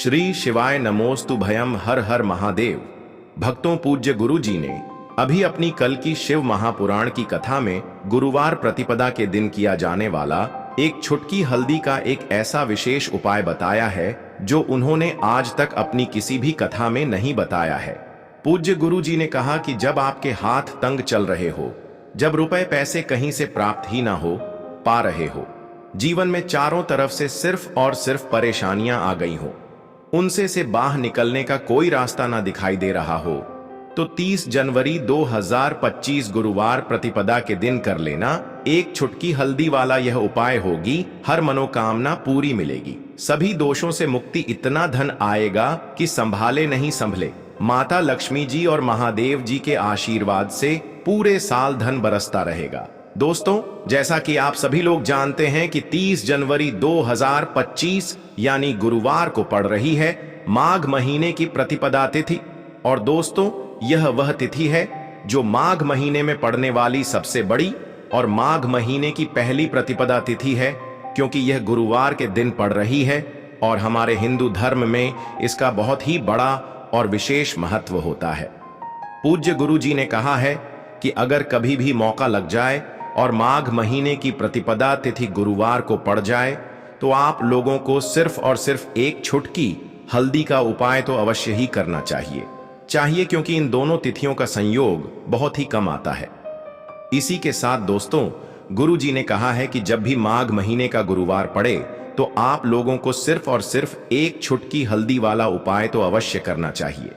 श्री शिवाय नमोस्तु भयम हर हर महादेव। भक्तों, पूज्य गुरु जी ने अभी अपनी कल की शिव महापुराण की कथा में गुरुवार प्रतिपदा के दिन किया जाने वाला एक छुटकी हल्दी का एक ऐसा विशेष उपाय बताया है जो उन्होंने आज तक अपनी किसी भी कथा में नहीं बताया है। पूज्य गुरु जी ने कहा कि जब आपके हाथ तंग चल रहे हो, जब रुपए पैसे कहीं से प्राप्त ही ना हो पा रहे हो, जीवन में चारों तरफ से सिर्फ और सिर्फ परेशानियां आ गई हो, उनसे से बाहर निकलने का कोई रास्ता ना दिखाई दे रहा हो, तो 30 जनवरी 2025 गुरुवार प्रतिपदा के दिन कर लेना एक छुटकी हल्दी वाला यह उपाय होगी, हर मनोकामना पूरी मिलेगी, सभी दोषों से मुक्ति, इतना धन आएगा कि संभाले नहीं संभले। माता लक्ष्मी जी और महादेव जी के आशीर्वाद से पूरे साल धन बरसता रहेगा। दोस्तों, जैसा कि आप सभी लोग जानते हैं कि 30 जनवरी 2025 यानी गुरुवार को पड़ रही है माघ महीने की प्रतिपदा तिथि। और दोस्तों, यह वह तिथि है जो माघ महीने में पड़ने वाली सबसे बड़ी और माघ महीने की पहली प्रतिपदा तिथि है, क्योंकि यह गुरुवार के दिन पड़ रही है और हमारे हिंदू धर्म में इसका बहुत ही बड़ा और विशेष महत्व होता है। पूज्य गुरु जी ने कहा है कि अगर कभी भी मौका लग जाए और माघ महीने की प्रतिपदा तिथि गुरुवार को पड़ जाए तो आप लोगों को सिर्फ और सिर्फ एक छुटकी हल्दी का उपाय तो अवश्य ही करना चाहिए, क्योंकि इन दोनों तिथियों का संयोग बहुत ही कम आता है। इसी के साथ दोस्तों, गुरु जी ने कहा है कि जब भी माघ महीने का गुरुवार पड़े तो आप लोगों को सिर्फ और सिर्फ एक छुटकी हल्दी वाला उपाय तो अवश्य करना चाहिए।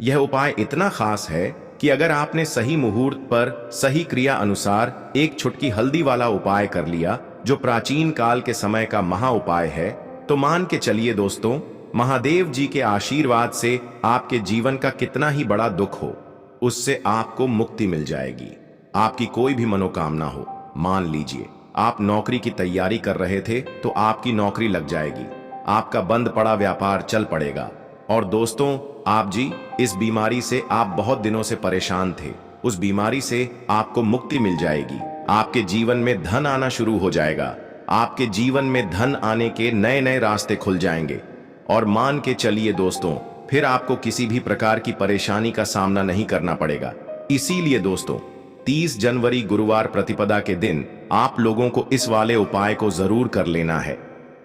यह उपाय इतना खास है कि अगर आपने सही मुहूर्त पर सही क्रिया अनुसार एक छुटकी हल्दी वाला उपाय कर लिया, जो प्राचीन काल के समय का महा उपाय है, तो मान के चलिए दोस्तों, महादेव जी के आशीर्वाद से आपके जीवन का कितना ही बड़ा दुख हो, उससे आपको मुक्ति मिल जाएगी। आपकी कोई भी मनोकामना हो, मान लीजिए आप नौकरी की तैयारी कर रहे थे तो आपकी नौकरी लग जाएगी, आपका बंद पड़ा व्यापार चल पड़ेगा। और दोस्तों, आप जी इस बीमारी से आप बहुत दिनों से परेशान थे, उस बीमारी से आपको मुक्ति मिल जाएगी। आपके जीवन में धन आना शुरू हो जाएगा, आपके जीवन में धन आने के नए नए रास्ते खुल जाएंगे। और मान के चलिए दोस्तों, फिर आपको किसी भी प्रकार की परेशानी का सामना नहीं करना पड़ेगा। इसीलिए दोस्तों, 30 जनवरी गुरुवार प्रतिपदा के दिन आप लोगों को इस वाले उपाय को जरूर कर लेना है।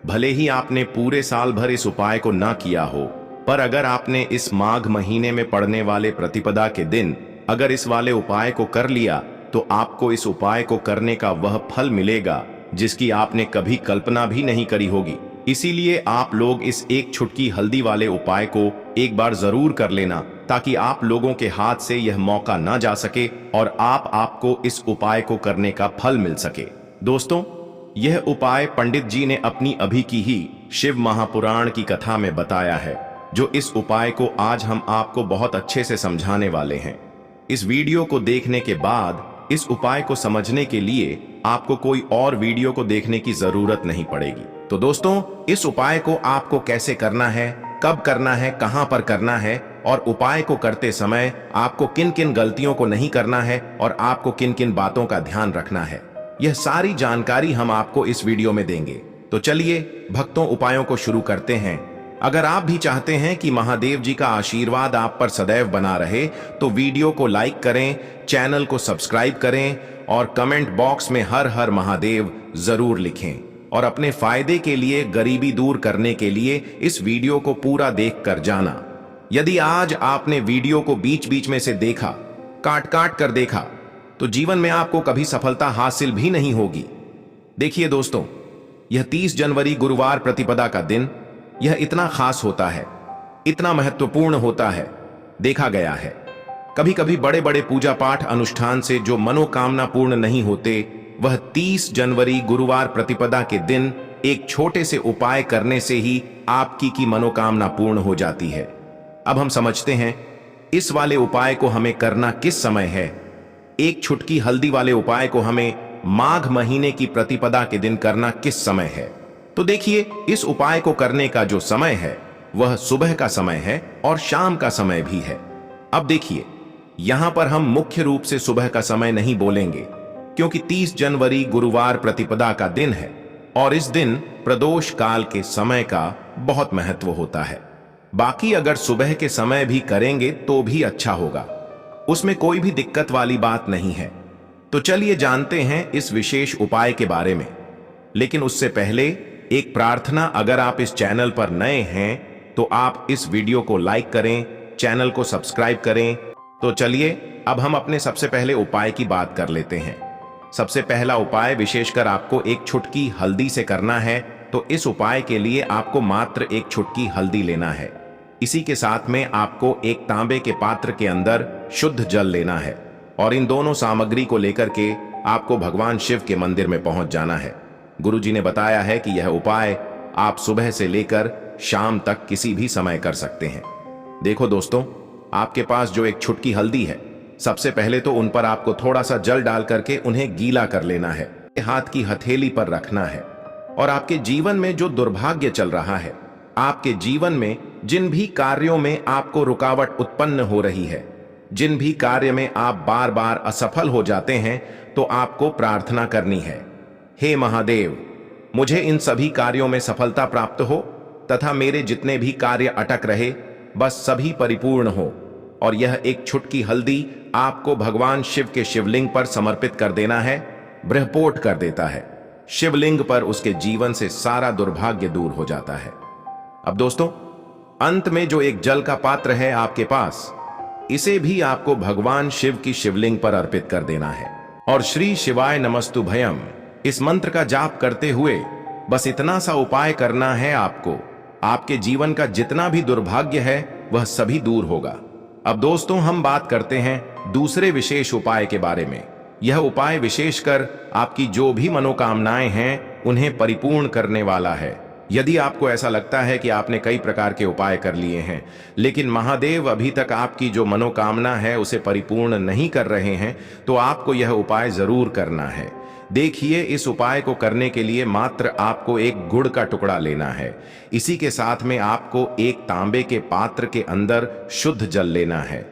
भले ही आपने पूरे साल भर इस उपाय को ना किया हो, पर अगर आपने इस माघ महीने में पड़ने वाले प्रतिपदा के दिन अगर इस वाले उपाय को कर लिया तो आपको इस उपाय को करने का वह फल मिलेगा जिसकी आपने कभी कल्पना भी नहीं करी होगी। इसीलिए आप लोग इस एक छुटकी हल्दी वाले उपाय को एक बार जरूर कर लेना, ताकि आप लोगों के हाथ से यह मौका ना जा सके और आपको इस उपाय को करने का फल मिल सके। दोस्तों, यह उपाय पंडित जी ने अपनी अभी की ही शिव महापुराण की कथा में बताया है, जो इस उपाय को आज हम आपको बहुत अच्छे से समझाने वाले हैं। इस वीडियो को देखने के बाद इस उपाय को समझने के लिए आपको कोई और वीडियो को देखने की जरूरत नहीं पड़ेगी। तो दोस्तों, इस उपाय को आपको कैसे करना है, कब करना है, कहां पर करना है और उपाय को करते समय आपको किन किन गलतियों को नहीं करना है और आपको किन किन बातों का ध्यान रखना है, यह सारी जानकारी हम आपको इस वीडियो में देंगे। तो चलिए भक्तों, उपायों को शुरू करते हैं। अगर आप भी चाहते हैं कि महादेव जी का आशीर्वाद आप पर सदैव बना रहे तो वीडियो को लाइक करें, चैनल को सब्सक्राइब करें और कमेंट बॉक्स में हर हर महादेव जरूर लिखें। और अपने फायदे के लिए, गरीबी दूर करने के लिए इस वीडियो को पूरा देख कर जाना। यदि आज आपने वीडियो को बीच बीच में से देखा, काट काट कर देखा, तो जीवन में आपको कभी सफलता हासिल भी नहीं होगी। देखिए दोस्तों, यह 30 जनवरी गुरुवार प्रतिपदा का दिन यह इतना खास होता है, इतना महत्वपूर्ण होता है, देखा गया है कभी कभी बड़े बड़े पूजा पाठ अनुष्ठान से जो मनोकामना पूर्ण नहीं होते, वह 30 जनवरी गुरुवार प्रतिपदा के दिन एक छोटे से उपाय करने से ही आपकी की मनोकामना पूर्ण हो जाती है। अब हम समझते हैं इस वाले उपाय को हमें करना किस समय है। एक छुटकी हल्दी वाले उपाय को हमें माघ महीने की प्रतिपदा के दिन करना किस समय है। तो देखिए, इस उपाय को करने का जो समय है वह सुबह का समय है और शाम का समय भी है। अब देखिए, यहां पर हम मुख्य रूप से सुबह का समय नहीं बोलेंगे, क्योंकि 30 जनवरी गुरुवार प्रतिपदा का दिन है और इस दिन प्रदोष काल के समय का बहुत महत्व होता है। बाकी अगर सुबह के समय भी करेंगे तो भी अच्छा होगा, उसमें कोई भी दिक्कत वाली बात नहीं है। तो चलिए जानते हैं इस विशेष उपाय के बारे में। लेकिन उससे पहले एक प्रार्थना, अगर आप इस चैनल पर नए हैं तो आप इस वीडियो को लाइक करें, चैनल को सब्सक्राइब करें। तो चलिए अब हम अपने सबसे पहले उपाय की बात कर लेते हैं। सबसे पहला उपाय विशेषकर आपको एक चुटकी हल्दी से करना है। तो इस उपाय के लिए आपको मात्र एक चुटकी हल्दी लेना है। इसी के साथ में आपको एक तांबे के पात्र के अंदर शुद्ध जल लेना है और इन दोनों सामग्री को लेकर के आपको भगवान शिव के मंदिर में पहुंच जाना है। गुरुजी ने बताया है कि यह उपाय आप सुबह से लेकर शाम तक किसी भी समय कर सकते हैं। देखो दोस्तों, आपके पास जो एक चुटकी हल्दी है, सबसे पहले तो उन पर आपको थोड़ा सा जल डाल करके उन्हें गीला कर लेना है, हाथ की हथेली पर रखना है। और आपके जीवन में जो दुर्भाग्य चल रहा है, आपके जीवन में जिन भी कार्यों में आपको रुकावट उत्पन्न हो रही है, जिन भी कार्य में आप बार बार असफल हो जाते हैं, तो आपको प्रार्थना करनी है, हे महादेव, मुझे इन सभी कार्यों में सफलता प्राप्त हो तथा मेरे जितने भी कार्य अटक रहे बस सभी परिपूर्ण हो। और यह एक चुटकी हल्दी आपको भगवान शिव के शिवलिंग पर समर्पित कर देना है। ब्रह्पोट कर देता है शिवलिंग पर, उसके जीवन से सारा दुर्भाग्य दूर हो जाता है। अब दोस्तों, अंत में जो एक जल का पात्र है आपके पास, इसे भी आपको भगवान शिव की शिवलिंग पर अर्पित कर देना है और श्री शिवाय नमस्तु भयम इस मंत्र का जाप करते हुए बस इतना सा उपाय करना है आपको। आपके जीवन का जितना भी दुर्भाग्य है वह सभी दूर होगा। अब दोस्तों, हम बात करते हैं दूसरे विशेष उपाय के बारे में। यह उपाय विशेषकर आपकी जो भी मनोकामनाएं हैं उन्हें परिपूर्ण करने वाला है। यदि आपको ऐसा लगता है कि आपने कई प्रकार के उपाय कर लिए हैं लेकिन महादेव अभी तक आपकी जो मनोकामना है उसे परिपूर्ण नहीं कर रहे हैं, तो आपको यह उपाय जरूर करना है। देखिए, इस उपाय को करने के लिए मात्र आपको एक गुड़ का टुकड़ा लेना है। इसी के साथ में आपको एक तांबे के पात्र के अंदर शुद्ध जल लेना है।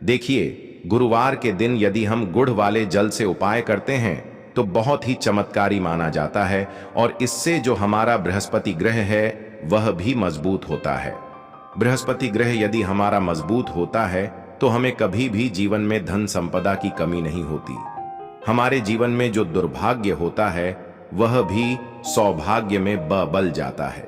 देखिए, गुरुवार के दिन यदि हम गुड़ वाले जल से उपाय करते हैं तो बहुत ही चमत्कारी माना जाता है और इससे जो हमारा बृहस्पति ग्रह है वह भी मजबूत होता है। बृहस्पति ग्रह यदि हमारा मजबूत होता है तो हमें कभी भी जीवन में धन संपदा की कमी नहीं होती। हमारे जीवन में जो दुर्भाग्य होता है वह भी सौभाग्य में बदल जाता है।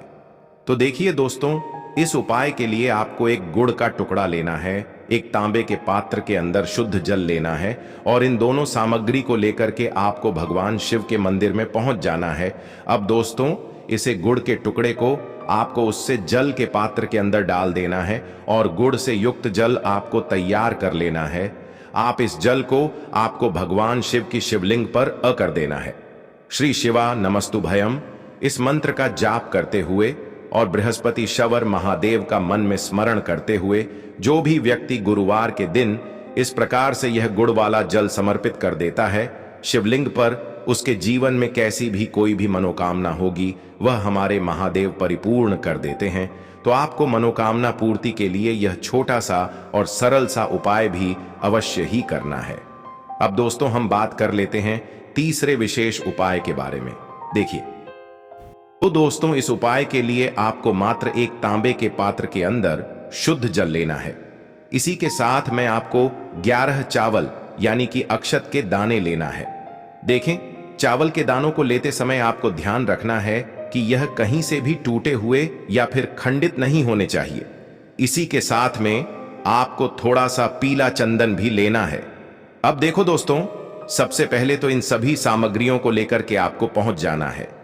तो देखिए दोस्तों, इस उपाय के लिए आपको एक गुड़ का टुकड़ा लेना है, एक तांबे के पात्र के अंदर शुद्ध जल लेना है और इन दोनों सामग्री को लेकर के आपको भगवान शिव के मंदिर में पहुंच जाना है। अब दोस्तों, इसे गुड़ के टुकड़े को आपको उससे जल के पात्र के अंदर डाल देना है और गुड़ से युक्त जल आपको तैयार कर लेना है। आप इस जल को आपको भगवान शिव की शिवलिंग पर कर देना है। श्री शिवा नमस्तु भयम इस मंत्र का जाप करते हुए और बृहस्पति शवर महादेव का मन में स्मरण करते हुए जो भी व्यक्ति गुरुवार के दिन इस प्रकार से यह गुड़ वाला जल समर्पित कर देता है शिवलिंग पर, उसके जीवन में कैसी भी कोई भी मनोकामना होगी वह हमारे महादेव परिपूर्ण कर देते हैं। तो आपको मनोकामना पूर्ति के लिए यह छोटा सा और सरल सा उपाय भी अवश्य ही करना है। अब दोस्तों, हम बात कर लेते हैं तीसरे विशेष उपाय के बारे में। देखिए तो दोस्तों, इस उपाय के लिए आपको मात्र एक तांबे के पात्र के अंदर शुद्ध जल लेना है। इसी के साथ में आपको 11 चावल यानी कि अक्षत के दाने लेना है। देखें, चावल के दानों को लेते समय आपको ध्यान रखना है कि यह कहीं से भी टूटे हुए या फिर खंडित नहीं होने चाहिए। इसी के साथ में आपको थोड़ा सा पीला चंदन भी लेना है। अब देखो दोस्तों, सबसे पहले तो इन सभी सामग्रियों को लेकर के आपको पहुंच जाना है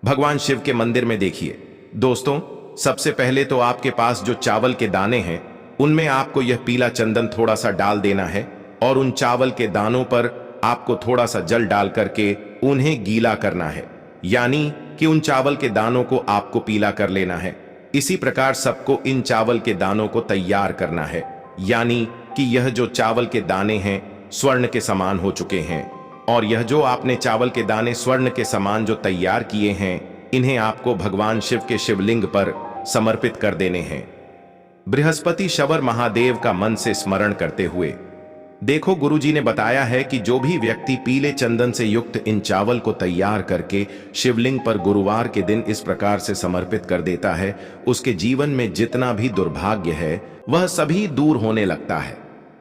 भगवान शिव के मंदिर में। देखिए दोस्तों, सबसे पहले तो आपके पास जो चावल के दाने हैं उनमें आपको यह पीला चंदन थोड़ा सा डाल देना है और उन चावल के दानों पर आपको थोड़ा सा जल डाल करके उन्हें गीला करना है, यानी कि उन चावल के दानों को आपको पीला कर लेना है। इसी प्रकार सबको इन चावल के दानों को तैयार करना है, यानी कि यह जो चावल के दाने हैं स्वर्ण के समान हो चुके हैं और यह जो आपने चावल के दाने स्वर्ण के समान जो तैयार किए हैं इन्हें आपको भगवान शिव के शिवलिंग पर समर्पित कर देने हैं। बृहस्पति शवर महादेव का मन से स्मरण करते हुए देखो, गुरुजी ने बताया है कि जो भी व्यक्ति पीले चंदन से युक्त इन चावल को तैयार करके शिवलिंग पर गुरुवार के दिन इस प्रकार से समर्पित कर देता है, उसके जीवन में जितना भी दुर्भाग्य है वह सभी दूर होने लगता है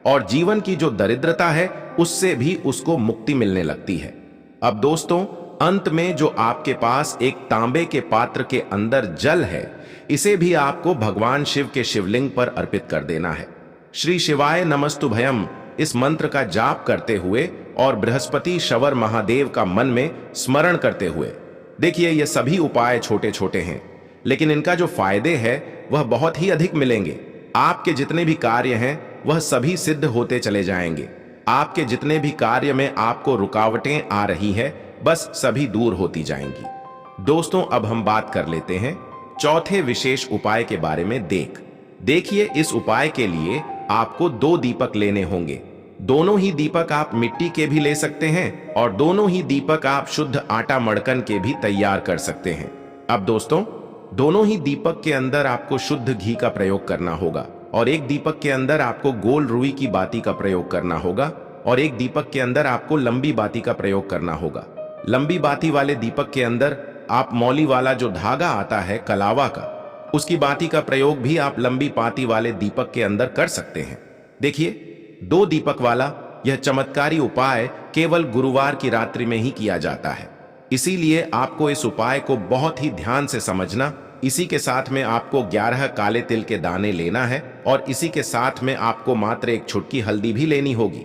और जीवन की जो दरिद्रता है उससे भी उसको मुक्ति मिलने लगती है। अब दोस्तों, अंत में जो आपके पास एक तांबे के पात्र के अंदर जल है, इसे भी आपको भगवान शिव के शिवलिंग पर अर्पित कर देना है। श्री शिवाय नमस्तुभयम इस मंत्र का जाप करते हुए और बृहस्पति शवर महादेव का मन में स्मरण करते हुए। देखिए, ये सभी उपाय छोटे छोटे हैं, लेकिन इनका जो फायदे है वह बहुत ही अधिक मिलेंगे। आपके जितने भी कार्य हैं वह सभी सिद्ध होते चले जाएंगे। आपके जितने भी कार्य में आपको रुकावटें आ रही है, बस सभी दूर होती जाएंगी। दोस्तों, अब हम बात कर लेते हैं चौथे विशेष उपाय के बारे में। देखिए, इस उपाय के लिए आपको 2 दीपक लेने होंगे। दोनों ही दीपक आप मिट्टी के भी ले सकते हैं और दोनों ही दीपक आप शुद्ध आटा मड़कन के भी तैयार कर सकते हैं। अब दोस्तों, दोनों ही दीपक के अंदर आपको शुद्ध घी का प्रयोग करना होगा और एक दीपक के अंदर आपको गोल रुई की बाती का प्रयोग करना होगा और एक दीपक के अंदर आपको लंबी बाती का प्रयोग करना होगा। लंबी बाती वाले दीपक के अंदर आप मौली वाला जो धागा आता है कलावा का, उसकी बाती का प्रयोग भी आप लंबी बाती वाले दीपक के अंदर कर सकते हैं। देखिए, 2 दीपक वाला यह चमत्कारी उपाय केवल गुरुवार की रात्रि में ही किया जाता है, इसीलिए आपको इस उपाय को बहुत ही ध्यान से समझना। इसी के साथ में आपको 11 काले तिल के दाने लेना है और इसी के साथ में आपको मात्र एक छुटकी हल्दी भी लेनी होगी।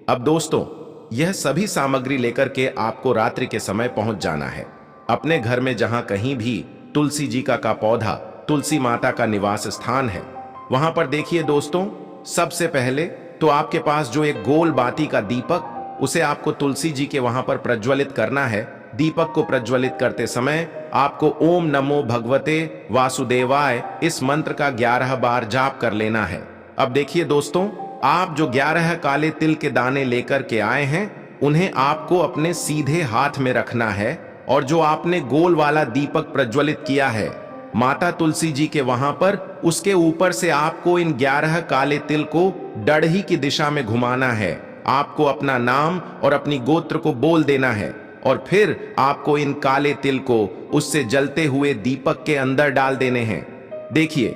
अब दोस्तों, यह सभी सामग्री लेकर के आपको रात्रि के समय पहुंच जाना है अपने घर में, जहां कहीं भी तुलसी जी का पौधा, तुलसी माता का निवास स्थान है, वहां पर देखिए दोस्तों, सबसे पहले तो आपके पास जो एक गोल बाती का दीपक, उसे आपको तुलसी जी के वहां पर प्रज्वलित करना है। दीपक को प्रज्वलित करते समय आपको ओम नमो भगवते वासुदेवाय इस मंत्र का 11 बार जाप कर लेना है। अब देखिए दोस्तों, आप जो 11 काले तिल के दाने लेकर के आए हैं, उन्हें आपको अपने सीधे हाथ में रखना है और जो आपने गोल वाला दीपक प्रज्वलित किया है माता तुलसी जी के वहां पर, उसके ऊपर से आपको इन 11 काले तिल को डढ़ी की दिशा में घुमाना है। आपको अपना नाम और अपनी गोत्र को बोल देना है और फिर आपको इन काले तिल को उससे जलते हुए दीपक के अंदर डाल देने हैं। देखिए,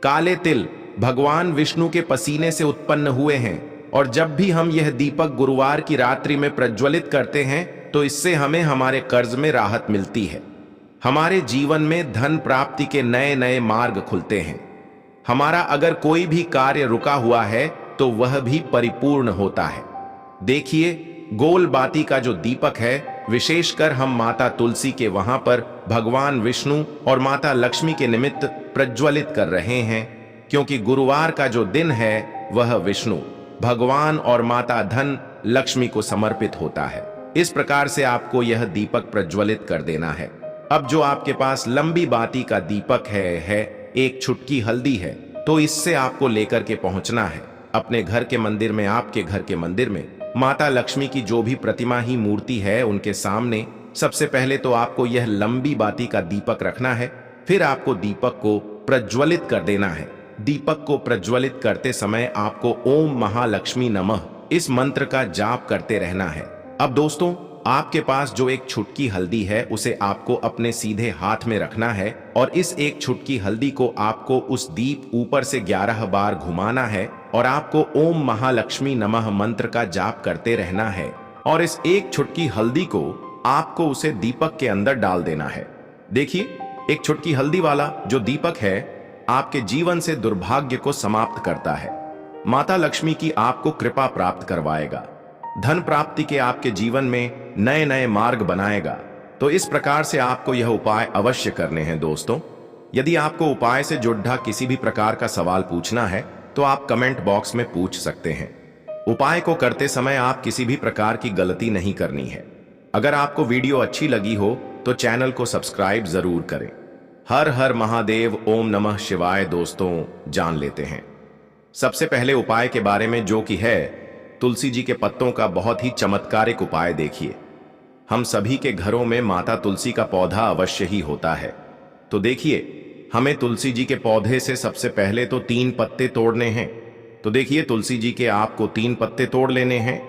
काले तिल भगवान विष्णु के पसीने से उत्पन्न हुए हैं और जब भी हम यह दीपक गुरुवार की रात्रि में प्रज्वलित करते हैं तो इससे हमें हमारे कर्ज में राहत मिलती है। हमारे जीवन में धन प्राप्ति के नए नए मार्ग खुलते हैं। हमारा अगर कोई भी कार्य रुका हुआ है तो वह भी परिपूर्ण होता है। देखिए, गोल बाती का जो दीपक है, विशेषकर हम माता तुलसी के वहां पर भगवान विष्णु और माता लक्ष्मी के निमित्त प्रज्वलित कर रहे हैं, क्योंकि गुरुवार का जो दिन है वह विष्णु भगवान और माता धन लक्ष्मी को समर्पित होता है। इस प्रकार से आपको यह दीपक प्रज्वलित कर देना है। अब जो आपके पास लंबी बाती का दीपक है एक छुटकी हल्दी है, तो इससे आपको लेकर के पहुंचना है अपने घर के मंदिर में। आपके घर के मंदिर में माता लक्ष्मी की जो भी प्रतिमा ही मूर्ति है, उनके सामने सबसे पहले तो आपको यह लंबी बाती का दीपक रखना है। फिर आपको दीपक को प्रज्वलित कर देना है। दीपक को प्रज्वलित करते समय आपको ओम महालक्ष्मी नमः इस मंत्र का जाप करते रहना है। अब दोस्तों, आपके पास जो एक छुटकी हल्दी है, उसे आपको अपने सीधे हाथ में रखना है और इस एक छुटकी हल्दी को आपको उस दीप ऊपर से 11 बार घुमाना है और आपको ओम महालक्ष्मी नमः मंत्र का जाप करते रहना है और इस एक छुटकी हल्दी को आपको उसे दीपक के अंदर डाल देना है। देखिए, एक छुटकी हल्दी वाला जो दीपक है आपके जीवन से दुर्भाग्य को समाप्त करता है। माता लक्ष्मी की आपको कृपा प्राप्त करवाएगा। धन प्राप्ति के आपके जीवन में नए नए मार्ग बनाएगा। तो इस प्रकार से आपको यह उपाय अवश्य करने हैं दोस्तों। यदि आपको उपाय से जुड़ा किसी भी प्रकार का सवाल पूछना है तो आप कमेंट बॉक्स में पूछ सकते हैं। उपाय को करते समय आप किसी भी प्रकार की गलती नहीं करनी है। अगर आपको वीडियो अच्छी लगी हो तो चैनल को सब्सक्राइब जरूर करें। हर हर महादेव, ओम नमः शिवाय। दोस्तों, जान लेते हैं सबसे पहले उपाय के बारे में, जो कि है तुलसी जी के पत्तों का बहुत ही चमत्कारिक उपाय। देखिए, हम सभी के घरों में माता तुलसी का पौधा अवश्य ही होता है। तो देखिए, हमें तुलसी जी के पौधे से सबसे पहले तो 3 पत्ते तोड़ने हैं तो देखिए, तुलसी जी के आपको 3 पत्ते तोड़ लेने हैं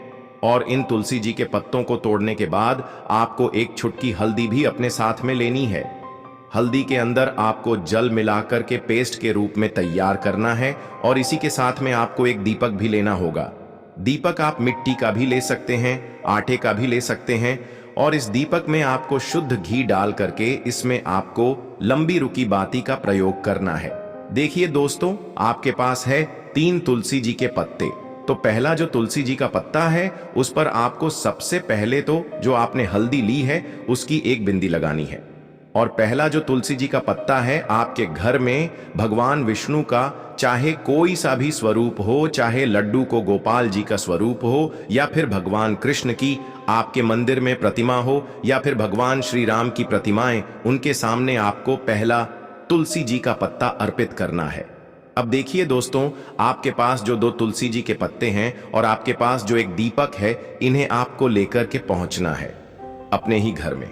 और इन तुलसी जी के पत्तों को तोड़ने के बाद आपको एक चुटकी हल्दी भी अपने साथ में लेनी है। हल्दी के अंदर आपको जल मिलाकर के पेस्ट के रूप में तैयार करना है और इसी के साथ में आपको एक दीपक भी लेना होगा। दीपक आप मिट्टी का भी ले सकते हैं, आटे का भी ले सकते हैं और इस दीपक में आपको शुद्ध घी डाल करके इसमें आपको लंबी रुकी बाती का प्रयोग करना है। देखिए दोस्तों, आपके पास है 3 तुलसी जी के पत्ते। तो पहला जो तुलसी जी का पत्ता है उस पर आपको सबसे पहले तो जो आपने हल्दी ली है उसकी एक बिंदी लगानी है। और पहला जो तुलसी जी का पत्ता है, आपके घर में भगवान विष्णु का चाहे कोई सा भी स्वरूप हो, चाहे लड्डू को गोपाल जी का स्वरूप हो या फिर भगवान कृष्ण की आपके मंदिर में प्रतिमा हो या फिर भगवान श्री राम की प्रतिमाएं, उनके सामने आपको पहला तुलसी जी का पत्ता अर्पित करना है। अब देखिए दोस्तों, आपके पास जो 2 तुलसी जी के पत्ते हैं और आपके पास जो एक दीपक है, इन्हें आपको लेकर के पहुंचना है अपने ही घर में।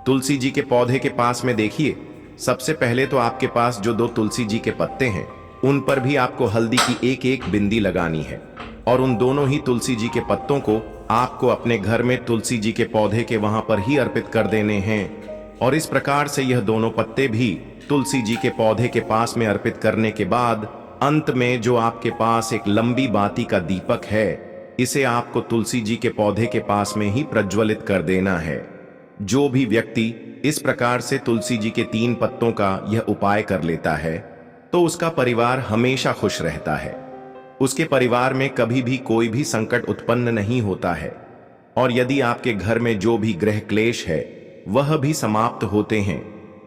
तुलसी जी के पौधे के पास में देखिए, सबसे पहले तो आपके पास जो 2 तुलसी जी के पत्ते हैं उन पर भी आपको हल्दी की एक एक बिंदी लगानी है और उन दोनों ही तुलसी जी के पत्तों को आपको अपने घर में तुलसी जी के पौधे के वहां पर ही अर्पित कर देने हैं। और इस प्रकार से यह दोनों पत्ते भी तुलसी जी के पौधे के पास में अर्पित करने के बाद अंत में जो आपके पास एक लंबी बाती का दीपक है, इसे आपको तुलसी जी के पौधे के पास में ही प्रज्वलित कर देना है। जो भी व्यक्ति इस प्रकार से तुलसी जी के 3 पत्तों का यह उपाय कर लेता है तो उसका परिवार हमेशा खुश रहता है। उसके परिवार में कभी भी कोई भी संकट उत्पन्न नहीं होता है और यदि आपके घर में जो भी ग्रह क्लेश है वह भी समाप्त होते हैं।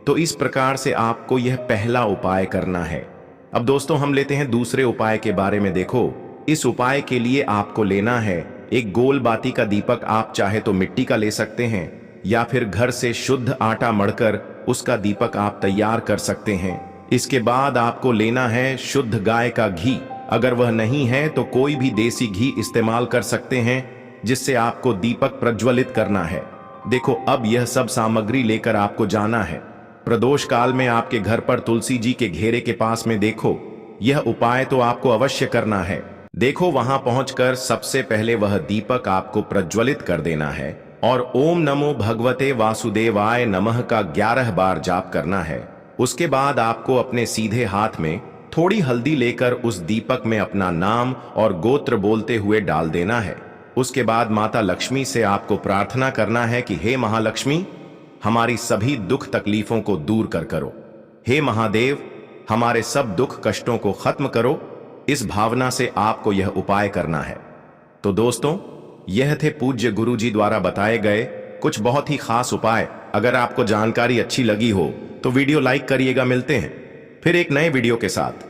तो इस प्रकार से आपको यह पहला उपाय करना है। अब दोस्तों, हम लेते हैं दूसरे उपाय के बारे में। देखो, इस उपाय के लिए आपको लेना है एक गोल बाती का दीपक। आप चाहे तो मिट्टी का ले सकते हैं या फिर घर से शुद्ध आटा मढ़कर उसका दीपक आप तैयार कर सकते हैं। इसके बाद आपको लेना है शुद्ध गाय का घी। अगर वह नहीं है तो कोई भी देसी घी इस्तेमाल कर सकते हैं जिससे आपको दीपक प्रज्वलित करना है। देखो, अब यह सब सामग्री लेकर आपको जाना है प्रदोष काल में आपके घर पर तुलसी जी के घेरे के पास में। देखो, यह उपाय तो आपको अवश्य करना है। देखो, वहां पहुंचकर सबसे पहले वह दीपक आपको प्रज्वलित कर देना है और ओम नमो भगवते वासुदेवाय नमः का 11 बार जाप करना है। उसके बाद आपको अपने सीधे हाथ में थोड़ी हल्दी लेकर उस दीपक में अपना नाम और गोत्र बोलते हुए डाल देना है। उसके बाद माता लक्ष्मी से आपको प्रार्थना करना है कि हे महालक्ष्मी, हमारी सभी दुख तकलीफों को दूर करो। हे महादेव, हमारे सब दुख कष्टों को खत्म करो। इस भावना से आपको यह उपाय करना है। तो दोस्तों, यह थे पूज्य गुरु जी द्वारा बताए गए कुछ बहुत ही खास उपाय। अगर आपको जानकारी अच्छी लगी हो तो वीडियो लाइक करिएगा। मिलते हैं फिर एक नए वीडियो के साथ।